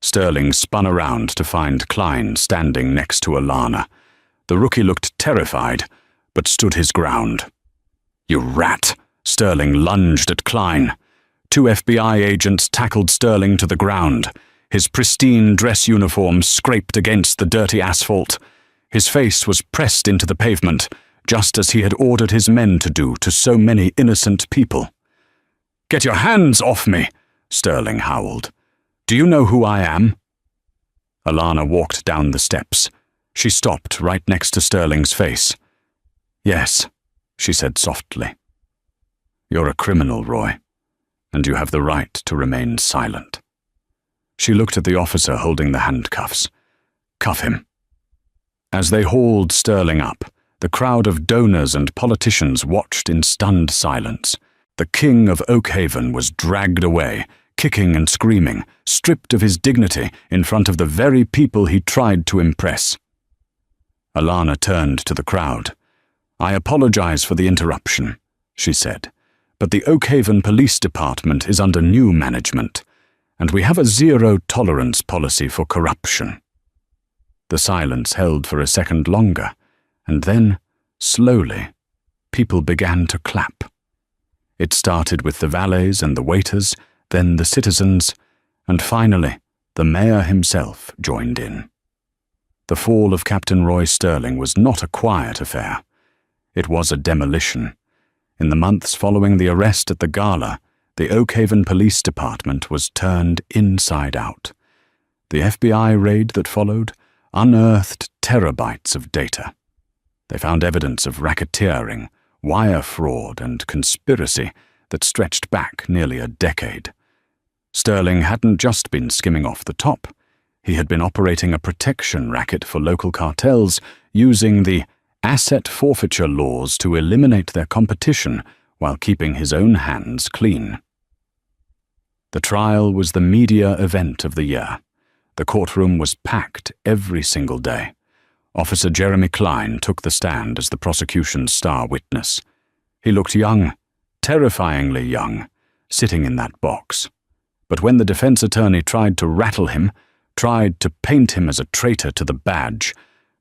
Sterling spun around to find Klein standing next to Alana. The rookie looked terrified, but stood his ground. "You rat!" Sterling lunged at Klein. 2 FBI agents tackled Sterling to the ground. His pristine dress uniform scraped against the dirty asphalt. His face was pressed into the pavement, just as he had ordered his men to do to so many innocent people. "Get your hands off me!" Sterling howled. "Do you know who I am?" Alana walked down the steps. She stopped right next to Sterling's face. "Yes," she said softly. "You're a criminal, Roy, and you have the right to remain silent." She looked at the officer holding the handcuffs. "Cuff him." As they hauled Sterling up, the crowd of donors and politicians watched in stunned silence. The king of Oakhaven was dragged away, kicking and screaming, stripped of his dignity in front of the very people he tried to impress. Alana turned to the crowd. "I apologize for the interruption," she said, "but the Oakhaven Police Department is under new management, and we have a zero-tolerance policy for corruption." The silence held for a second longer, and then, slowly, people began to clap. It started with the valets and the waiters, then the citizens, and finally, the mayor himself joined in. The fall of Captain Roy Sterling was not a quiet affair. It was a demolition. In the months following the arrest at the gala, the Oakhaven Police Department was turned inside out. The FBI raid that followed unearthed terabytes of data. They found evidence of racketeering, wire fraud, and conspiracy that stretched back nearly a decade. Sterling hadn't just been skimming off the top. He had been operating a protection racket for local cartels using the asset forfeiture laws to eliminate their competition while keeping his own hands clean. The trial was the media event of the year. The courtroom was packed every single day. Officer Jeremy Klein took the stand as the prosecution's star witness. He looked young, terrifyingly young, sitting in that box. But when the defense attorney tried to rattle him, tried to paint him as a traitor to the badge,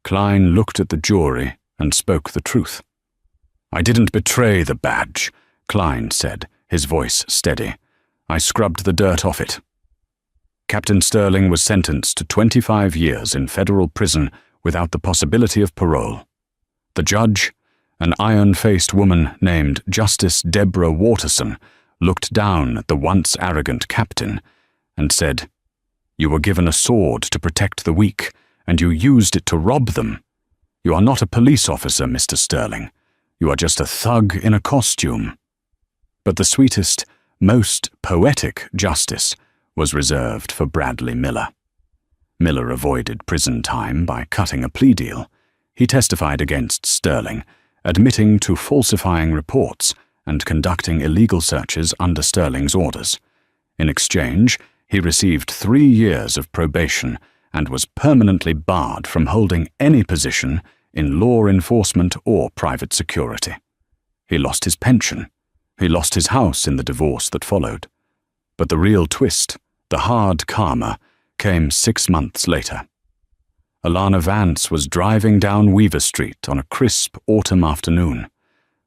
Klein looked at the jury and spoke the truth. "I didn't betray the badge," Klein said, his voice steady. "I scrubbed the dirt off it." Captain Sterling was sentenced to 25 years in federal prison without the possibility of parole. The judge, an iron-faced woman named Justice Deborah Waterson, looked down at the once arrogant captain and said, "You were given a sword to protect the weak, and you used it to rob them. You are not a police officer, Mr. Sterling. You are just a thug in a costume." But the sweetest, most poetic justice was reserved for Bradley Miller. Miller avoided prison time by cutting a plea deal. He testified against Sterling, admitting to falsifying reports and conducting illegal searches under Sterling's orders. In exchange, he received 3 years of probation and was permanently barred from holding any position in law enforcement or private security. He lost his pension. He lost his house in the divorce that followed. But the real twist, the hard karma, came 6 months later. Alana Vance was driving down Weaver Street on a crisp autumn afternoon.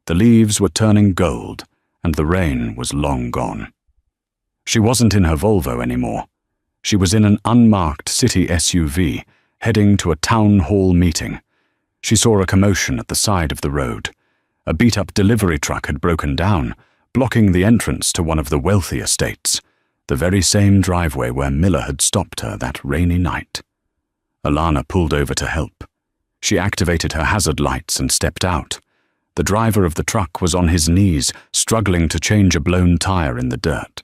The leaves were turning gold, and the rain was long gone. She wasn't in her Volvo anymore. She was in an unmarked city SUV, heading to a town hall meeting. She saw a commotion at the side of the road. A beat-up delivery truck had broken down, blocking the entrance to one of the wealthy estates, the very same driveway where Miller had stopped her that rainy night. Alana pulled over to help. She activated her hazard lights and stepped out. The driver of the truck was on his knees, struggling to change a blown tire in the dirt.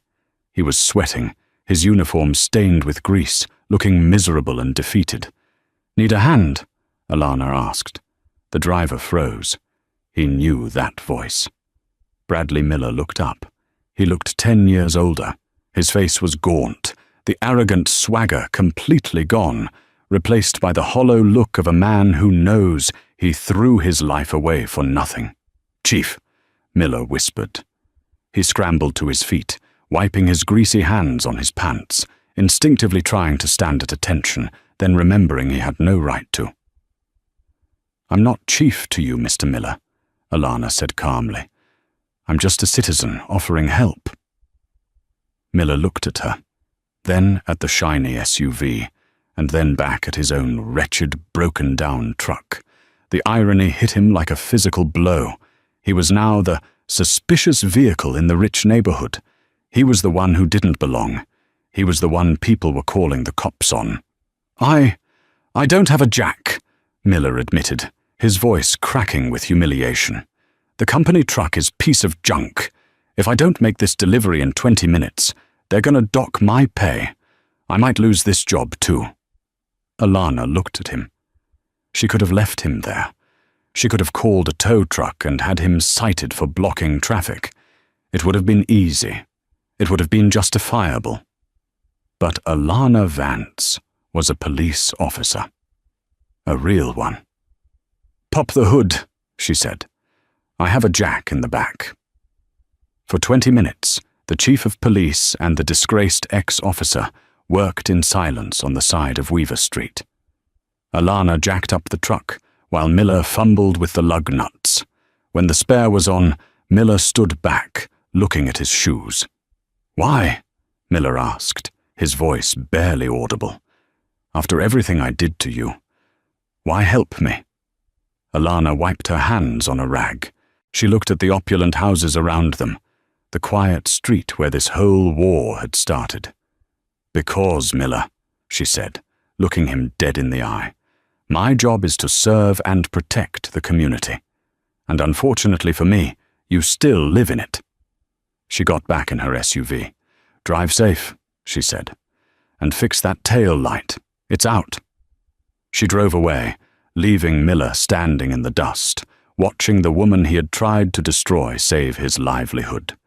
He was sweating, his uniform stained with grease, looking miserable and defeated. "Need a hand?" Alana asked. The driver froze. He knew that voice. Bradley Miller looked up. He looked 10 years older. His face was gaunt, the arrogant swagger completely gone, replaced by the hollow look of a man who knows he threw his life away for nothing. "Chief," Miller whispered. He scrambled to his feet, wiping his greasy hands on his pants, instinctively trying to stand at attention, then remembering he had no right to. "I'm not chief to you, Mr. Miller," Alana said calmly. "I'm just a citizen offering help." Miller looked at her, then at the shiny SUV, and then back at his own wretched, broken-down truck. The irony hit him like a physical blow. He was now the suspicious vehicle in the rich neighborhood. He was the one who didn't belong. He was the one people were calling the cops on. I don't have a jack," Miller admitted, his voice cracking with humiliation. "The company truck is piece of junk. If I don't make this delivery in 20 minutes, they're gonna dock my pay. I might lose this job too." Alana looked at him. She could have left him there. She could have called a tow truck and had him cited for blocking traffic. It would have been easy. It would have been justifiable. But Alana Vance was a police officer. A real one. "Pop the hood," she said. "I have a jack in the back." For 20 minutes, the chief of police and the disgraced ex-officer worked in silence on the side of Weaver Street. Alana jacked up the truck, while Miller fumbled with the lug nuts. When the spare was on, Miller stood back, looking at his shoes. "Why?" Miller asked, his voice barely audible. "After everything I did to you, why help me?" Alana wiped her hands on a rag. She looked at the opulent houses around them, the quiet street where this whole war had started. "Because, Miller," she said, looking him dead in the eye, "my job is to serve and protect the community. And unfortunately for me, you still live in it." She got back in her SUV. "Drive safe," she said, "and fix that tail light. It's out." She drove away, leaving Miller standing in the dust, watching the woman he had tried to destroy save his livelihood.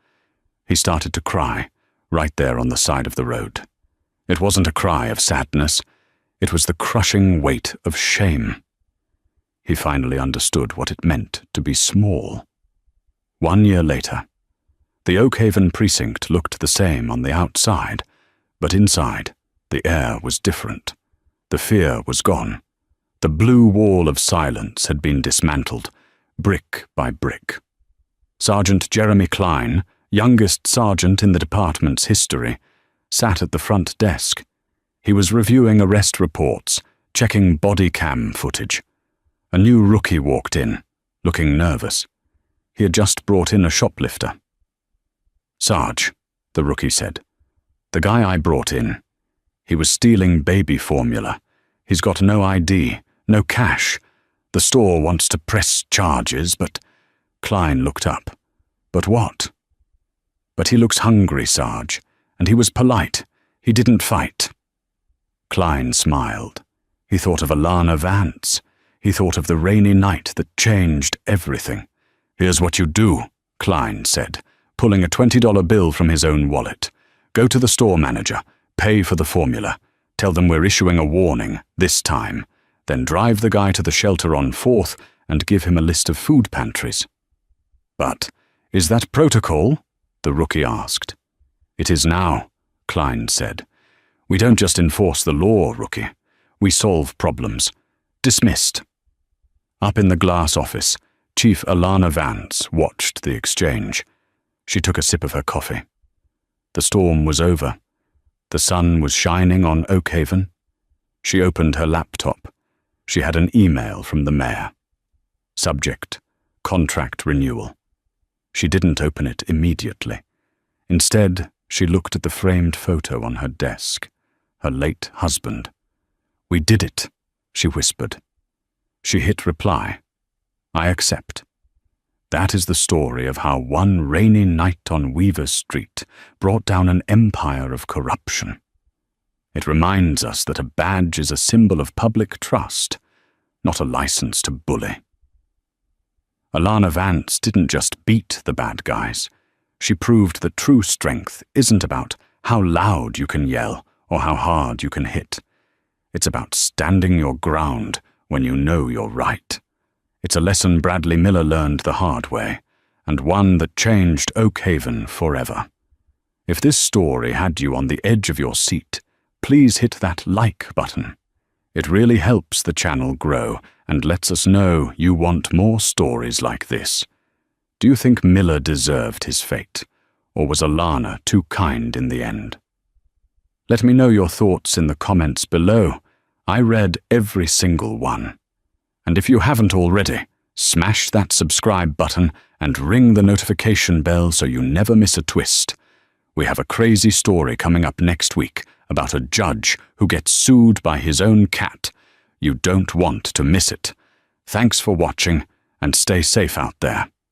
He started to cry, right there on the side of the road. It wasn't a cry of sadness. It was the crushing weight of shame. He finally understood what it meant to be small. 1 year later, the Oakhaven precinct looked the same on the outside, but inside, the air was different. The fear was gone. The blue wall of silence had been dismantled, brick by brick. Sergeant Jeremy Klein, youngest sergeant in the department's history, sat at the front desk. He was reviewing arrest reports, checking body cam footage. A new rookie walked in, looking nervous. He had just brought in a shoplifter. "Sarge," the rookie said, "the guy I brought in, he was stealing baby formula. He's got no ID, no cash. The store wants to press charges, but—" Klein looked up. "But what?" "But he looks hungry, Sarge, and he was polite. He didn't fight." Klein smiled. He thought of Alana Vance. He thought of the rainy night that changed everything. "Here's what you do," Klein said, pulling a $20 bill from his own wallet. "Go to the store manager, pay for the formula, tell them we're issuing a warning, this time, then drive the guy to the shelter on 4th and give him a list of food pantries." "But is that protocol?" the rookie asked. "It is now," Klein said. "We don't just enforce the law, rookie. We solve problems. Dismissed." Up in the glass office, Chief Alana Vance watched the exchange. She took a sip of her coffee. The storm was over. The sun was shining on Oakhaven. She opened her laptop. She had an email from the mayor. Subject: contract renewal. She didn't open it immediately. Instead, she looked at the framed photo on her desk. Her late husband. "We did it," she whispered. She hit reply. "I accept." That is the story of how one rainy night on Weaver Street brought down an empire of corruption. It reminds us that a badge is a symbol of public trust, not a license to bully. Alana Vance didn't just beat the bad guys. She proved that true strength isn't about how loud you can yell or how hard you can hit. It's about standing your ground when you know you're right. It's a lesson Bradley Miller learned the hard way, and one that changed Oakhaven forever. If this story had you on the edge of your seat, please hit that like button. It really helps the channel grow and lets us know you want more stories like this. Do you think Miller deserved his fate, or was Alana too kind in the end? Let me know your thoughts in the comments below. I read every single one. And if you haven't already, smash that subscribe button and ring the notification bell so you never miss a twist. We have a crazy story coming up next week about a judge who gets sued by his own cat. You don't want to miss it. Thanks for watching, and stay safe out there.